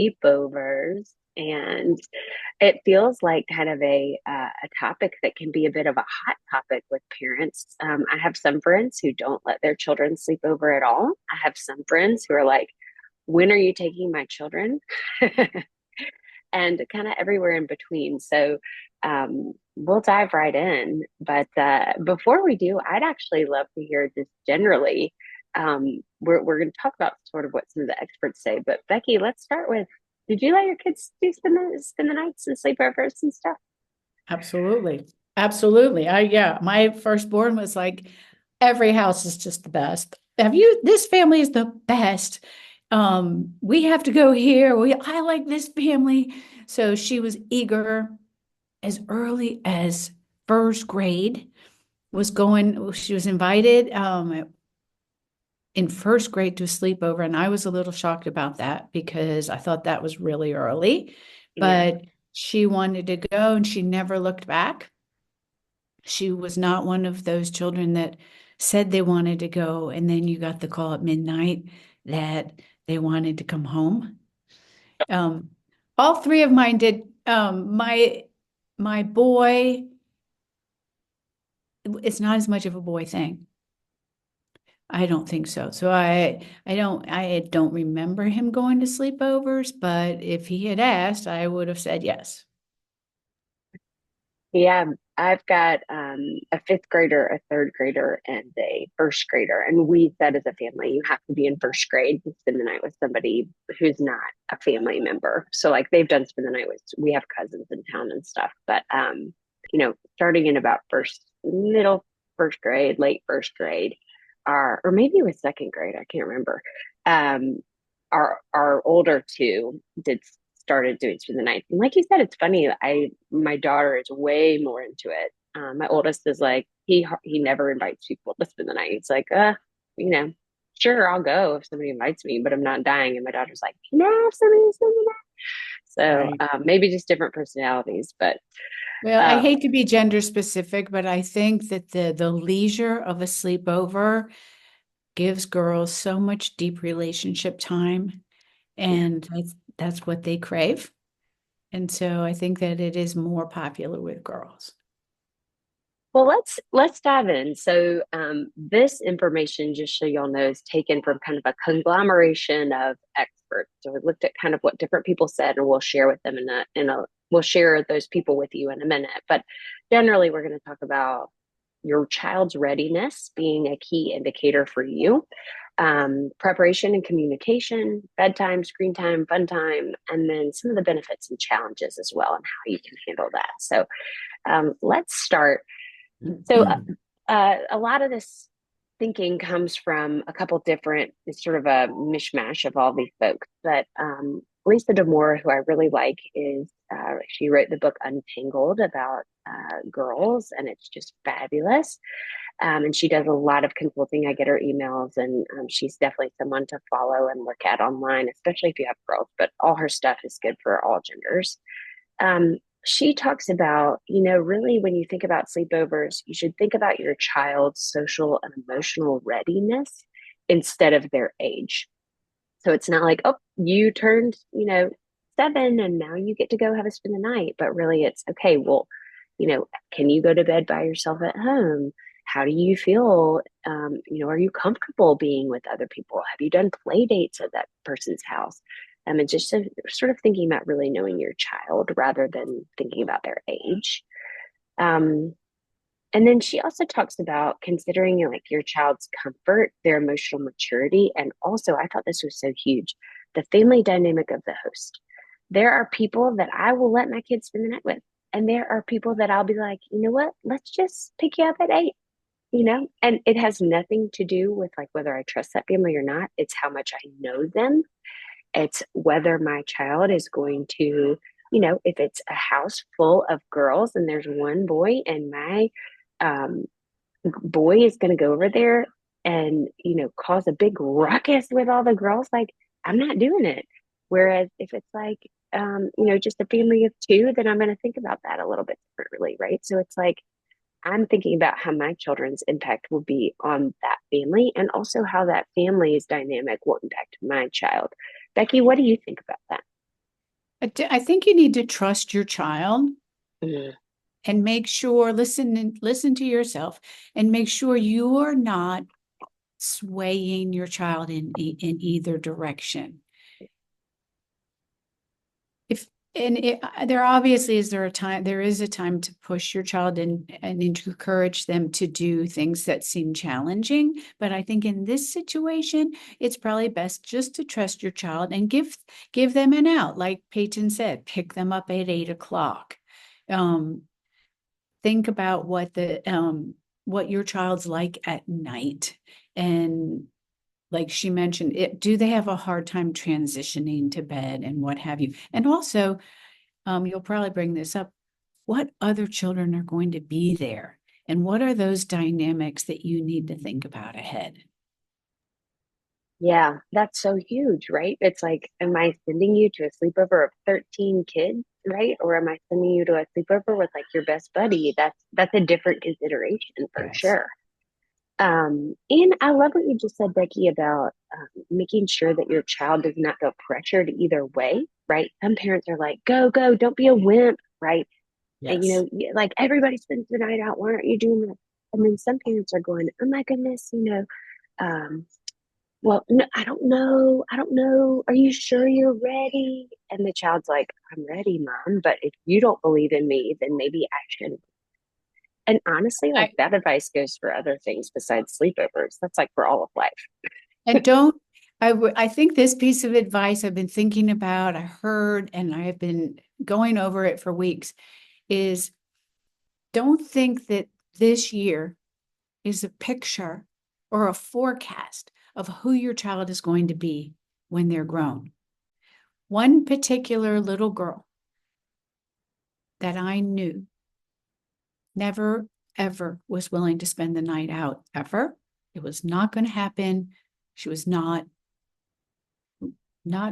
sleepovers, and it feels like kind of a topic that can be a bit of a hot topic with parents. I have some friends who don't let their children sleep over at all. I have some friends who are like, "When are you taking my children?" and kind of everywhere in between. So we'll dive right in. But before we do, I'd actually love to hear just generally. We're going to talk about sort of what some of the experts say. But Becky, let's start with: did you let your kids do spend the nights and sleepovers and stuff? Absolutely. Absolutely. Yeah, my firstborn was like, every house is just the best. This family is the best. We have to go here. I like this family. So she was eager as early as first grade, she was invited in first grade to a sleepover. And I was a little shocked about that because I thought that was really early, Yeah. but she wanted to go and she never looked back. She was not one of those children that said they wanted to go, and then you got the call at midnight that they wanted to come home. Um, all three of mine did. My boy, it's not as much of a boy thing. I don't think so. I don't remember him going to sleepovers, but if he had asked, I would have said yes. Yeah, I've got a fifth grader, a third grader, and a first grader. And we said as a family, you have to be in first grade to spend the night with somebody who's not a family member. So like they've done spend the night with, we have cousins in town and stuff. But starting in about middle first grade, late first grade, or maybe it was second grade, I can't remember. Um, our older two did started doing spend the night. And like you said, it's funny. My daughter is way more into it. My oldest is like he never invites people to spend the night. He's like, you know, sure, I'll go if somebody invites me, but I'm not dying. And my daughter's like, can I have somebody to spend the night? So Right. maybe just different personalities, but Well, I uh, hate to be gender specific, but I think that the leisure of a sleepover gives girls so much deep relationship time, yeah. and that's what they crave. And so I think that it is more popular with girls. Well, let's dive in. So, this information, just so y'all know, is taken from kind of a conglomeration of experts. So, we looked at kind of what different people said, and we'll share with them we'll share those people with you in a minute. But generally, we're going to talk about your child's readiness being a key indicator for you, preparation and communication, bedtime, screen time, fun time, and then some of the benefits and challenges as well, and how you can handle that. So, let's start. So, a lot of this thinking comes from a couple different, it's sort of a mishmash of all these folks. But Lisa Damore, who I really like, she wrote the book Untangled about girls, and it's just fabulous. And she does a lot of consulting. I get her emails, and she's definitely someone to follow and look at online, especially if you have girls. But all her stuff is good for all genders. Um, she talks about, really when you think about sleepovers, you should think about your child's social and emotional readiness instead of their age. So it's not like, oh, you turned, 7 and now you get to go have a spend the night. But really it's okay, well, can you go to bed by yourself at home? How do you feel? Are you comfortable being with other people? Have you done play dates at that person's house? And just sort of thinking about really knowing your child rather than thinking about their age. Um, and then she also talks about considering like your child's comfort, their emotional maturity, and also I thought this was so huge, the family dynamic of the host. There are people that I will let my kids spend the night with, and there are people that I'll be like, you know what? Let's just pick you up at 8. And it has nothing to do with like whether I trust that family or not. It's how much I know them. It's whether my child is going to, if it's a house full of girls and there's one boy, and my um, boy is going to go over there and, cause a big ruckus with all the girls, like, I'm not doing it. Whereas if it's like, just a family of two, then I'm going to think about that a little bit differently, right? So it's like, I'm thinking about how my children's impact will be on that family and also how that family's dynamic will impact my child. Becky, what do you think about that? I think you need to trust your child Mm, and make sure, listen to yourself and make sure you're not swaying your child in either direction. If and there obviously there is a time to push your child and encourage them to do things that seem challenging, but I think in this situation it's probably best just to trust your child and give them an out, like Peyton said, pick them up at 8 o'clock. um think about what your child's like at night, and like she mentioned, do they have a hard time transitioning to bed and what have you? And also, you'll probably bring this up. What other children are going to be there? And what are those dynamics that you need to think about ahead? yeah, that's so huge, right? It's like, am I sending you to a sleepover of 13 kids, right? Or am I sending you to a sleepover with like your best buddy? That's a different consideration for Yes. sure. And I love what you just said, Becky, about making sure that your child does not feel pressured either way, right? Some parents are like, go, go, don't be a wimp, right? And, Yes. like everybody spends the night out. Why aren't you doing that? And then some parents are going, oh my goodness, um, well, no, I don't know. I don't know. Are you sure you're ready? And the child's like, I'm ready, mom. But if you don't believe in me, then maybe I shouldn't. And honestly, like I, that advice goes for other things besides sleepovers. That's like for all of life. and don't, I think this piece of advice I've been thinking about, I heard, and I have been going over it for weeks, is don't think that this year is a picture or a forecast of who your child is going to be when they're grown. One particular little girl that I knew never, ever was willing to spend the night out, ever. It was not going to happen. She was not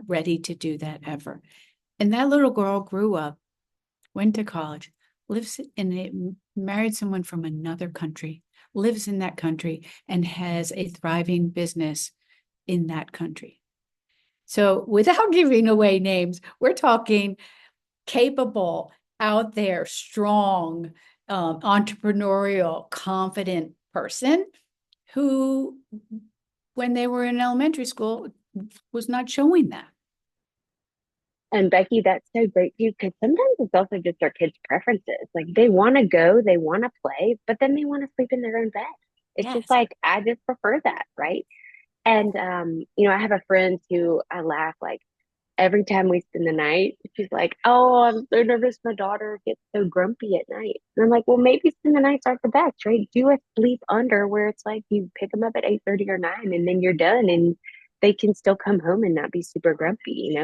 ready to do that ever. And that little girl grew up, went to college, lives in a married someone from another country, lives in that country, and has a thriving business in that country. So, without giving away names, we're talking capable, out there, strong, entrepreneurial, confident person who, when they were in elementary school, was not showing that. And Becky, that's so great too, because sometimes it's also just our kids' preferences. Like they want to go, they want to play, but then they want to sleep in their own bed. It's just Yes. like, I just prefer that, right? And I have a friend who I laugh like every time we spend the night, she's like, oh, I'm so nervous my daughter gets so grumpy at night. And I'm like, well, maybe spend the nights aren't the best, right? Do a sleep under where it's like you pick them up at 8:30 or 9 and then you're done and they can still come home and not be super grumpy.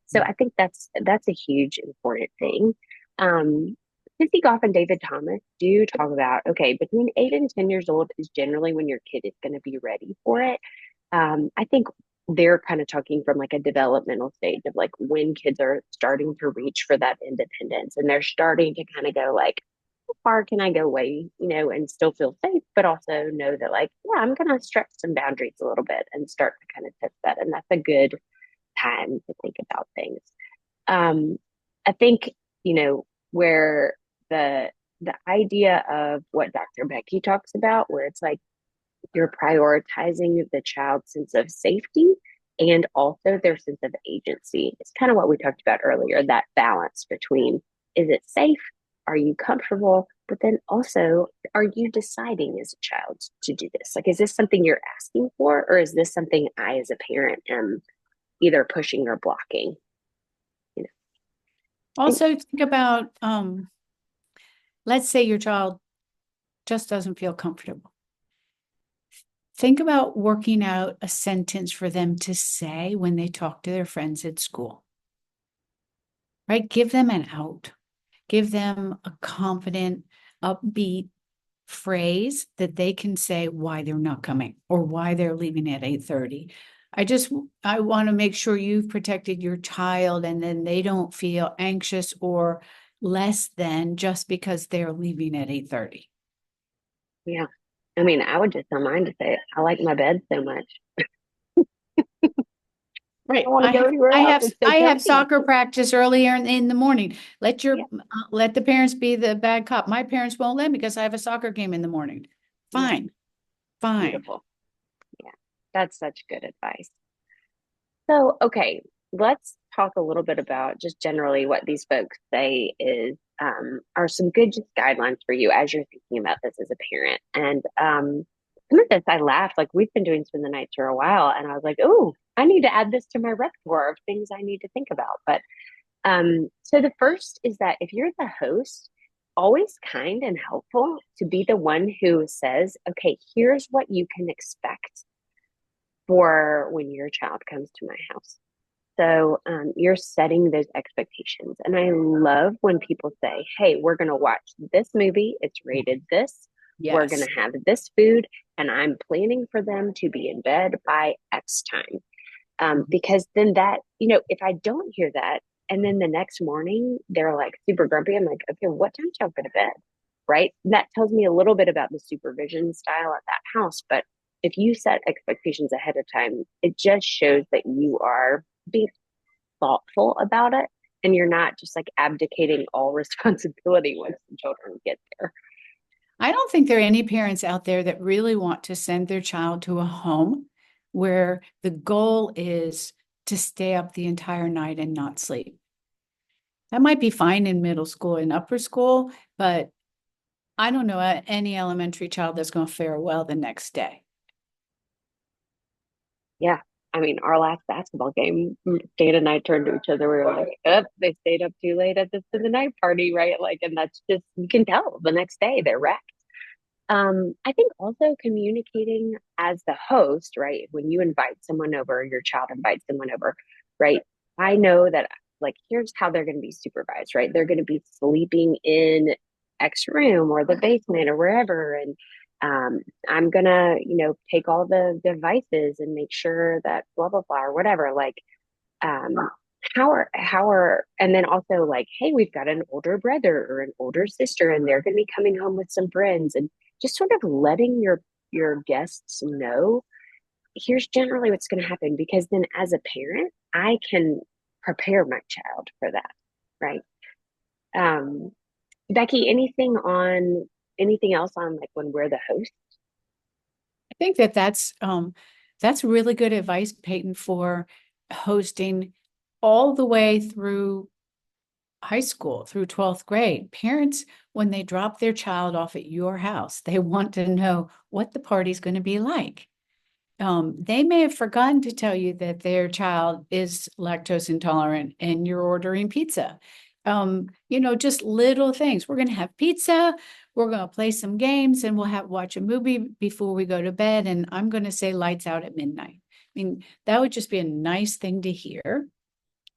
So Yeah. I think that's a huge important thing. Um, Sissy Goff and David Thomas do talk about, okay, between 8 and 10 years old is generally when your kid is going to be ready for it. I think they're kind of talking from like a developmental stage of like when kids are starting to reach for that independence and they're starting to kind of go like, how far can I go away, and still feel safe, but also know that like, yeah, I'm going to stretch some boundaries a little bit and start to kind of test that. And that's a good time to think about things. I think, where the idea of what Dr. Becky talks about, where it's like you're prioritizing the child's sense of safety and also their sense of agency. It's kind of what we talked about earlier, that balance between, is it safe? Are you comfortable? But then also, are you deciding as a child to do this? Like, is this something you're asking for, or is this something I, as a parent, am either pushing or blocking? You know, and Also, think about, let's say your child just doesn't feel comfortable. Think about working out a sentence for them to say when they talk to their friends at school, right? Give them an out, give them a confident, upbeat phrase that they can say why they're not coming or why they're leaving at 8:30. I want to make sure you've protected your child and then they don't feel anxious or less than just because they're leaving at 8:30. yeah, I mean, I would just tell mine to say, I like my bed so much. I don't Right. want to go anywhere else. It's so I have comfy. soccer practice earlier in the morning. Yeah, Let the parents be the bad cop. My parents won't let me because I have a soccer game in the morning. yeah, Fine, fine. beautiful. Yeah, that's such good advice. So, okay, let's talk a little bit about just generally what these folks say is are some good just guidelines for you as you're thinking about this as a parent. And some of this I laughed, like we've been doing spend the nights for a while, and I was like, oh, I need to add this to my repertoire of things I need to think about. But so the first is that if you're the host, always kind and helpful to be the one who says, okay, here's what you can expect for when your child comes to my house. So you're setting those expectations. And I love when people say, hey, we're going to watch this movie. It's rated this. We're going Yes. to have this food. And I'm planning for them to be in bed by X time. Because then that, if I don't hear that, and then the next morning they're like super grumpy, I'm like, okay, what time y'all go to bed? Right. And that tells me a little bit about the supervision style at that house. But if you set expectations ahead of time, it just shows that you are being thoughtful about it and you're not just like abdicating all responsibility once the children get there. I don't think there are any parents out there that really want to send their child to a home where the goal is to stay up the entire night and not sleep. That might be fine in middle school and upper school, but I don't know any elementary child that's going to fare well the next day. Yeah. I mean, our last basketball game, Dana and I turned to each other. We were like, oh, they stayed up too late at this for the night party, right? Like, and that's just, you can tell the next day they're wrecked. I think also communicating as the host, right? When you invite someone over, your child invites someone over, right? I know that like here's how they're going to be supervised, right? They're going to be sleeping in X room or the basement or wherever, and I'm gonna, take all the devices and make sure that blah blah blah or whatever. Like, um, and then also like, hey, we've got an older brother or an older sister, and they're going to be coming home with some friends, and just sort of letting your guests know here's generally what's going to happen, because then as a parent I can prepare my child for that, right? um Becky, anything else on like when we're the host? I think that's really good advice, Peyton, for hosting all the way through high school, through 12th grade. Parents, when they drop their child off at your house, they want to know what the party's going to be like. They may have forgotten to tell you that their child is lactose intolerant and you're ordering pizza. Just little things. We're going to have pizza. We're going to play some games and we'll watch a movie before we go to bed. And I'm going to say lights out at midnight. I mean, that would just be a nice thing to hear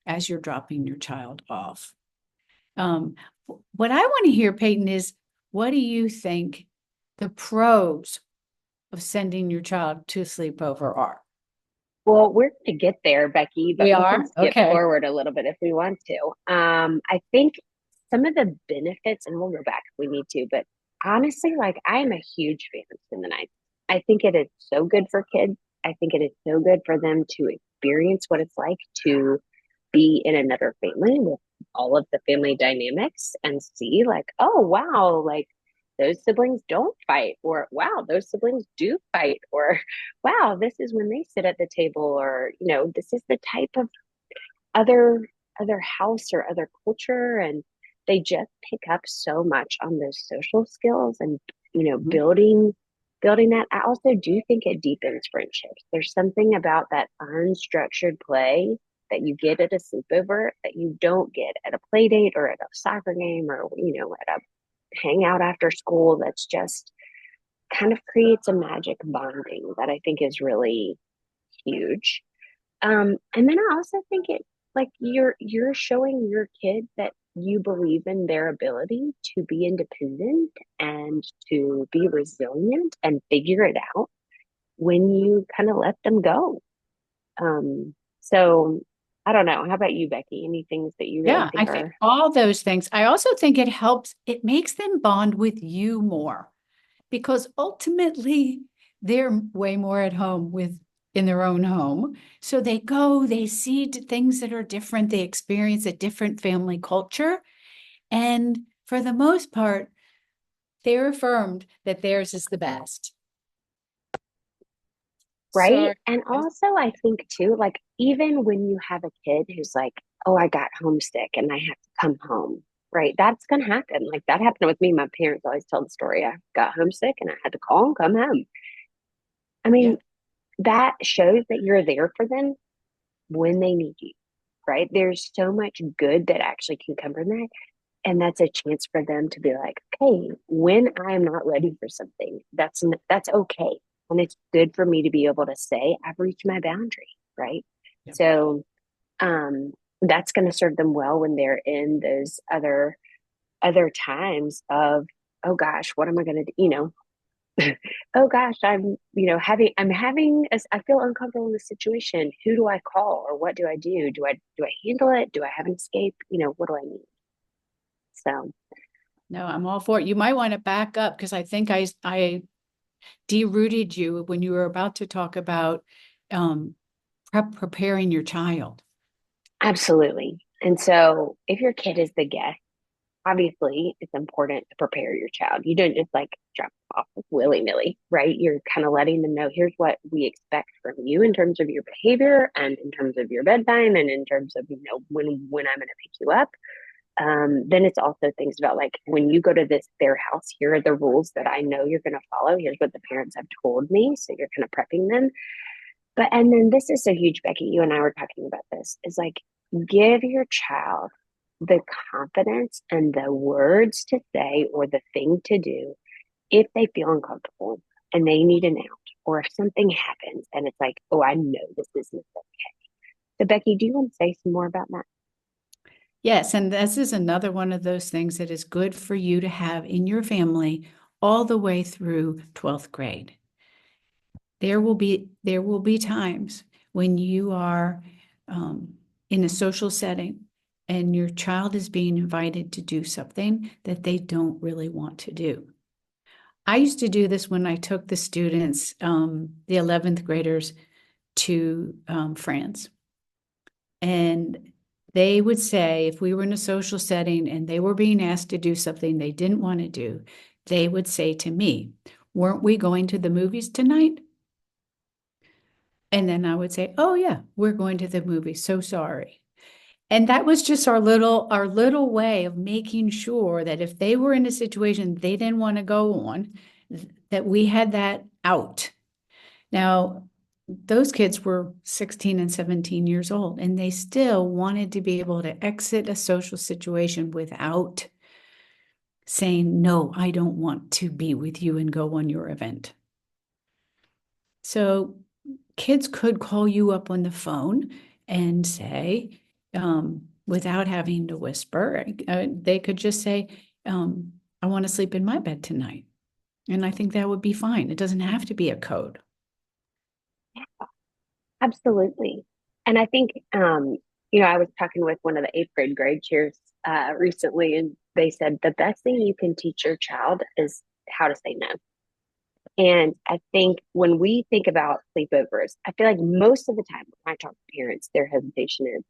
as you're dropping your child off. Um, what I want to hear, Peyton, is what do you think the pros of sending your child to a sleepover are? Well, we're going to get there, Becky, but We we can are? skip Okay. forward a little bit if we want to. I think some of the benefits, and we'll go back if we need to, but honestly, like I am a huge fan of Spend the Night. I think it is so good for kids. I think it is so good for them to experience what it's like to be in another family with all of the family dynamics and see, like, oh, wow, like those siblings don't fight, or wow, those siblings do fight, or wow, this is when they sit at the table, or this is the type of other house or other culture, and they just pick up so much on those social skills and Mhm. building that. I also do think it deepens friendships. There's something about that unstructured play that you get at a sleepover that you don't get at a play date or at a soccer game or at a hangout after school. That's just kind of creates a magic bonding that I think is really huge. And then I also think it like you're showing your kid that you believe in their ability to be independent and to be resilient and figure it out when you kind of let them go. So I don't know. How about you, Becky? Any things that you really Yeah, I think think are all those things. I also think it makes them bond with you more because ultimately they're way more at home with in their own home. So they go, they see things that are different, they experience a different family culture. And for the most part, they're affirmed that theirs is the best. Right. Sorry. And also, I think too, like, even when you have a kid who's like, oh, I got homesick and I have to come home, right? That's going to happen. Like, that happened with me. My parents always tell the story. I got homesick and I had to call and come home. I Yeah. mean, that shows that you're there for them when they need you, right? There's so much good that actually can come from that. And that's a chance for them to be like, okay, when I'm not ready for something, that's okay. And it's good for me to be able to say, I've reached my boundary, right? Yeah. So um that's going to serve them well when they're in those other times of, oh gosh, what am I going to do? Oh gosh, I feel uncomfortable in this situation. Who do I call or what do I do? Do I handle it? Do I have an escape? What do I need? So No, I'm all for it. You might want to back up because I think I derooted you when you were about to talk about um, preparing your child. absolutely. And so if your kid is the guest, obviously it's important to prepare your child. You don't just like drop them off willy-nilly, right? You're kind of letting them know, here's what we expect from you in terms of your behavior and in terms of your bedtime and in terms of, when I'm going to pick you up. Then it's also things about like when you go to their house, here are the rules that I know you're going to follow. Here's what the parents have told me. So you're kind of prepping them. And then this is so huge, Becky. You and I were talking about this, is like give your child the confidence and the words to say or the thing to do if they feel uncomfortable and they need an out, or if something happens and it's like, oh, I know this isn't okay. So, Becky, do you want to say some more about that? Yes, and this is another one of those things that is good for you to have in your family all the way through 12th grade. There will be times when you are in a social setting and your child is being invited to do something that they don't really want to do. I used to do this when I took the students, the 11th graders, to France. And they would say, if we were in a social setting and they were being asked to do something they didn't want to do, they would say to me, weren't we going to the movies tonight? And then I would say, oh yeah, we're going to the movies. So sorry. And that was just our little way of making sure that if they were in a situation they didn't want to go on, that we had that out. Now, those kids were 16 and 17 years old, and they still wanted to be able to exit a social situation without saying, no, I don't want to be with you and go on your event. So kids could call you up on the phone and say, without having to whisper, they could just say, I want to sleep in my bed tonight. And I think that would be fine. It doesn't have to be a code. Absolutely. And I think, I was talking with one of the eighth grade cheers recently, and they said the best thing you can teach your child is how to say no. And I think when we think about sleepovers, I feel like most of the time when I talk to parents, their hesitation is,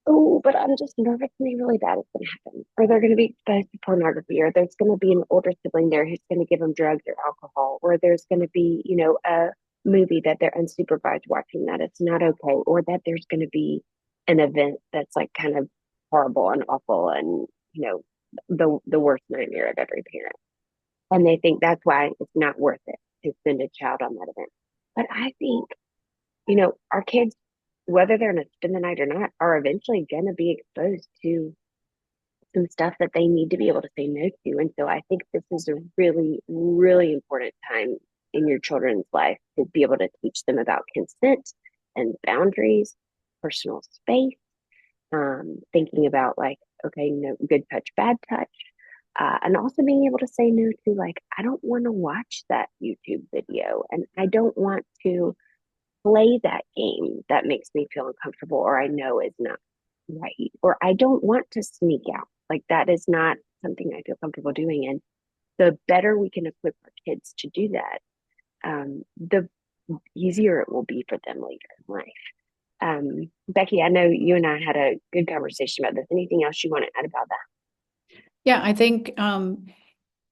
oh, but I'm just nervous something really bad is going to happen. Or they're going to be exposed to pornography, or there's going to be an older sibling there who's going to give them drugs or alcohol, or there's going to be, a movie that they're unsupervised watching that it's not okay, or that there's going to be an event that's like kind of horrible and awful and, the worst nightmare of every parent. And they think that's why it's not worth it to send a child on that event. But I think, our kids, whether they're going to spend the night or not, are eventually going to be exposed to some stuff that they need to be able to say no to. And so I think this is a really, really important time in your children's life to be able to teach them about consent and boundaries, personal space, thinking about like, okay, no, good touch, bad touch. And also being able to say no to like, I don't want to watch that YouTube video and I don't want to play that game that makes me feel uncomfortable or I know is not right. Or I don't want to sneak out. Like that is not something I feel comfortable doing. And the better we can equip our kids to do that, the easier it will be for them later in life. Becky, I know you and I had a good conversation about this. Anything else you want to add about that? Yeah, I think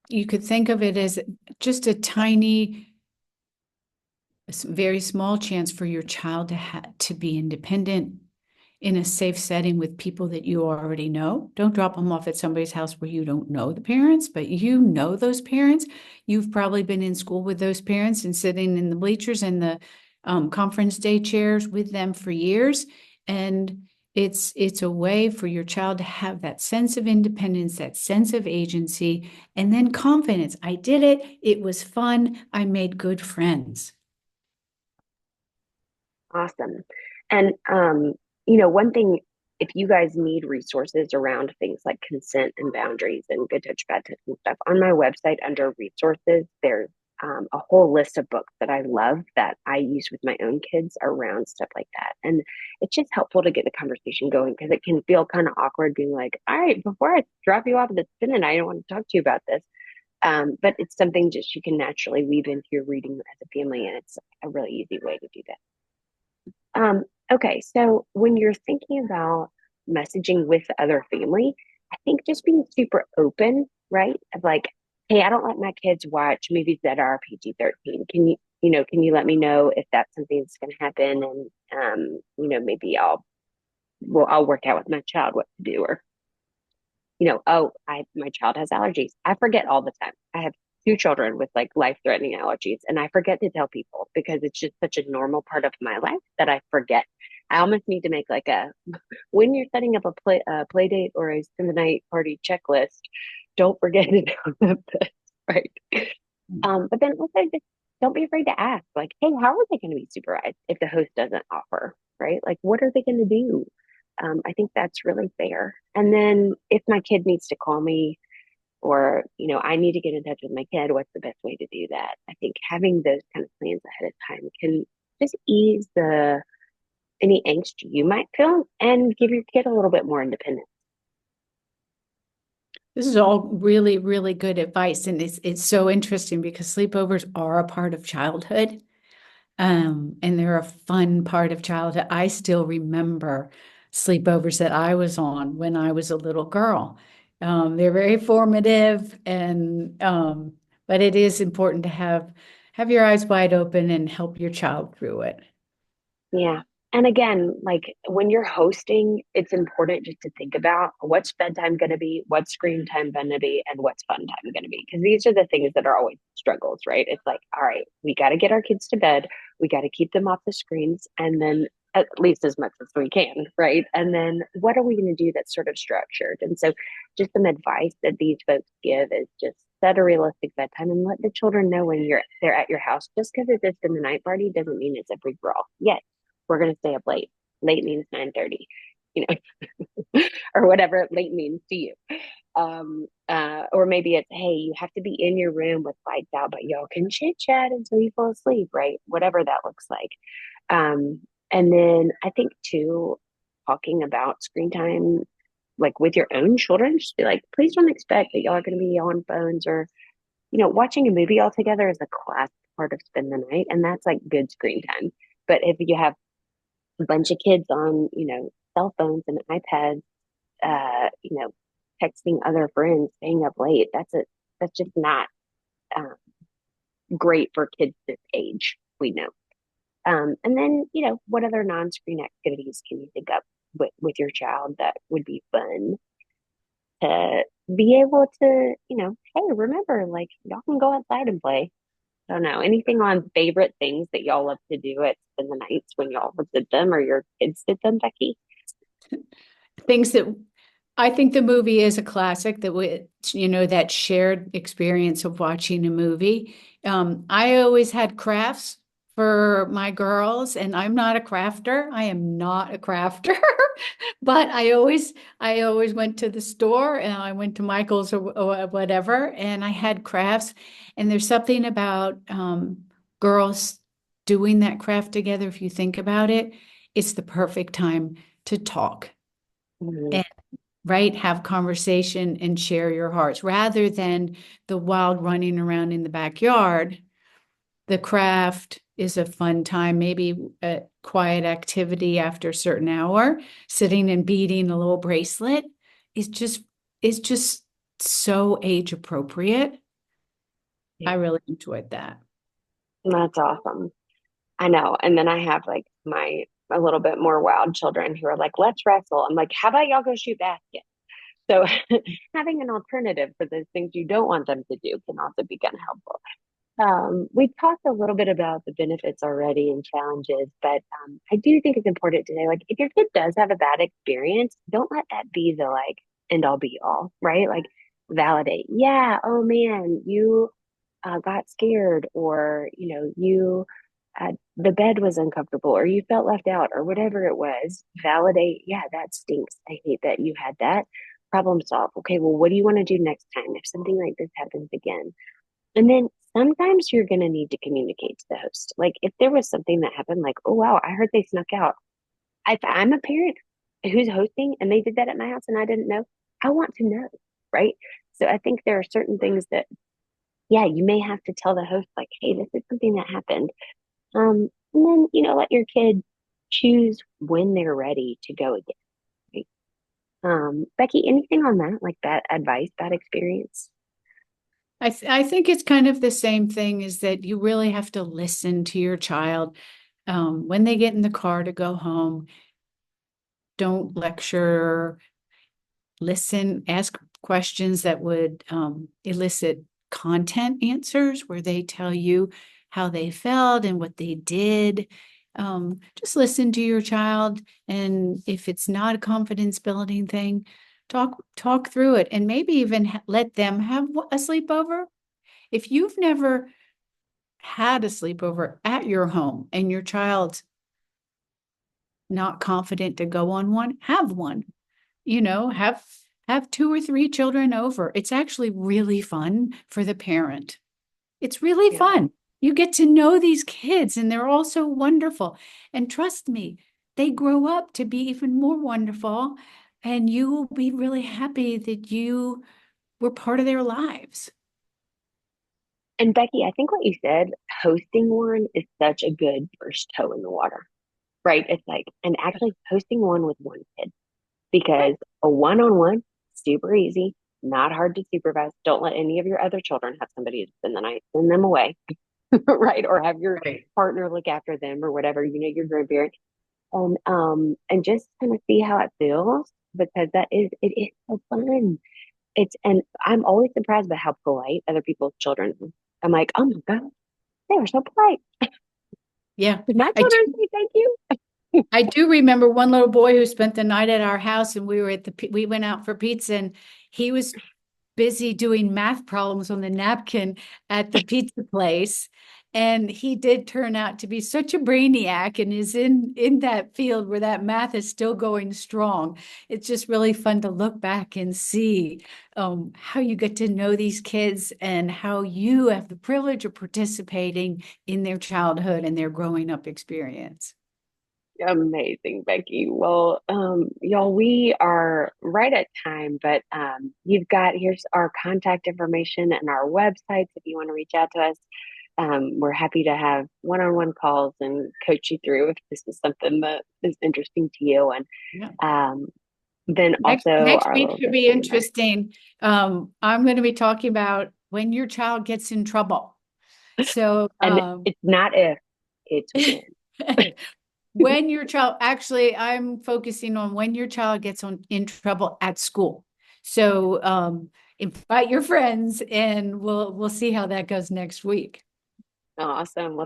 you could think of it as just a tiny, very small chance for your child to be independent in a safe setting with people that you already know. Don't drop them off at somebody's house where you don't know the parents, but you know those parents. You've probably been in school with those parents and sitting in the bleachers and the conference day chairs with them for years. And it's a way for your child to have that sense of independence, that sense of agency, and then confidence. I did it. It was fun. I made good friends. Awesome. And one thing, if you guys need resources around things like consent and boundaries and good touch, bad touch and stuff, on my website under resources, there's a whole list of books that I love that I use with my own kids around stuff like that. And it's just helpful to get the conversation going because it can feel kind of awkward being like, all right, before I drop you off at the spin and I don't want to talk to you about this. But it's something just you can naturally weave into your reading as a family, and it's a really easy way to do that. Okay, so when you're thinking about messaging with other family, I think just being super open, right? Of like, hey, I don't let my kids watch movies that are PG-13. Can you let me know if that's something that's going to happen? And, maybe I'll work out with my child what to do. Or, oh, my child has allergies. I forget all the time. I have two children with like life-threatening allergies, and I forget to tell people because it's just such a normal part of my life that I forget. I almost need to make like a when you're setting up a play date or a spend the night party checklist, don't forget to do this, right? But then also just don't be afraid to ask, like, hey, how are they going to be supervised if the host doesn't offer, right? Like, what are they going to do? I think that's really fair. And then if my kid needs to call me or, I need to get in touch with my kid, what's the best way to do that? I think having those kind of plans ahead of time can just ease the any angst you might feel and give your kid a little bit more independence. This is all really, really good advice. And it's so interesting because sleepovers are a part of childhood. And they're a fun part of childhood. I still remember sleepovers that I was on when I was a little girl. They're very formative, and but it is important to have your eyes wide open and help your child through it. Yeah. And again, like when you're hosting, it's important just to think about what's bedtime going to be, what's screen time going to be, and what's fun time going to be. Because these are the things that are always struggles, right? It's like, all right, we got to get our kids to bed. We got to keep them off the screens and then at least as much as we can, right? And then what are we going to do that's sort of structured? And so just some advice that these folks give is just set a realistic bedtime and let the children know when they're at your house. Just because it's just in the night party doesn't mean it's a free for all. Yes, we're going to stay up late. Late means 9:30, or whatever late means to you. Or maybe it's, hey, you have to be in your room with lights out, but y'all can chit chat until you fall asleep, right? Whatever that looks like. And then I think too, talking about screen time, like with your own children, just be like, please don't expect that y'all are going to be on phones or, watching a movie all together is a class part of spend the night, and that's like good screen time. But if you have a bunch of kids on, cell phones and iPads, texting other friends, staying up late. That's just not um, great for kids this age. We know. And then, what other non-screen activities can you think of with your child that would be fun to be able to, hey, remember, like y'all can go outside and play. I don't know. Anything on favorite things that y'all love to do at spend the nights when y'all did them or your kids did them, Becky? Things that I think the movie is a classic that shared experience of watching a movie. I always had crafts for my girls, and I'm not a crafter. I am not a crafter, but I always went to the store and I went to Michael's or whatever, and I had crafts. And there's something about girls doing that craft together. If you think about it, it's the perfect time to talk Mhm. and right, have conversation and share your hearts rather than the wild running around in the backyard. The craft, is a fun time, maybe a quiet activity after a certain hour, sitting and beading a little bracelet is just so age appropriate. I Yeah, really enjoyed that. that's awesome. I know. And then I have like my a little bit more wild children who are like, let's wrestle. I'm like, how about y'all go shoot basketball? So having an alternative for those things you don't want them to do can also be kind of helpful. We talked a little bit about the benefits already and challenges, but I do think it's important to say, like, if your kid does have a bad experience, don't let that be the like end all be all, right? Like, validate. Yeah, oh man, you got scared, or you the bed was uncomfortable, or you felt left out, or whatever it was. Validate. Yeah, that stinks. I hate that you had that. Problem solve. Okay, well, what do you want to do next time if something like this happens again? And then sometimes you're going to need to communicate to the host. Like if there was something that happened, like, oh, wow, I heard they snuck out. If I'm a parent who's hosting and they did that at my house and I didn't know, I want to know. Right. So I think there are certain things that, yeah, you may have to tell the host, like, hey, this is something that happened. And then, let your kid choose when they're ready to go again. Right? Becky, anything on that? Like bad advice, bad experience? I think it's kind of the same thing, is that you really have to listen to your child when they get in the car to go home. Don't lecture, listen, ask questions that would elicit content answers where they tell you how they felt and what they did. Just listen to your child, and if it's not a confidence building thing, talk through it, and maybe even let them have a sleepover. If you've never had a sleepover at your home and your child's not confident to go on one, have one. Have two or three children over. It's actually really fun for the parent. It's really Yeah. fun. You get to know these kids and they're all so wonderful. And trust me, they grow up to be even more wonderful, and you will be really happy that you were part of their lives. And Becky, I think what you said, hosting one is such a good first toe in the water, right? It's like, and actually hosting one with one kid, because a one-on-one, super easy, not hard to supervise. Don't let any of your other children have somebody to spend the night, send them away, right? Or have your Right. partner look after them or whatever, your grandparent. And just kind of see how it feels, because it is so fun. And I'm always surprised by how polite other people's children are. I'm like, oh my God, they are so polite. Yeah. Did my I do children say thank you? I do remember one little boy who spent the night at our house, and we went out for pizza, and he was busy doing math problems on the napkin at the pizza place. And he did turn out to be such a brainiac, and is in that field where that math is still going strong. It's just really fun to look back and see how you get to know these kids and how you have the privilege of participating in their childhood and their growing up experience. Amazing, Becky. Well, y'all, we are right at time, but here's our contact information and our websites if you want to reach out to us. We're happy to have one-on-one calls and coach you through if this is something that is interesting to you. And Yeah. um, then also Next our week little should be disclaimer. interesting. I'm going to be talking about when your child gets in trouble. So, And it's not if, it's when. when your child, actually, I'm focusing on when your child gets in trouble at school. So, invite your friends, and we'll see how that goes next week. Awesome. Well,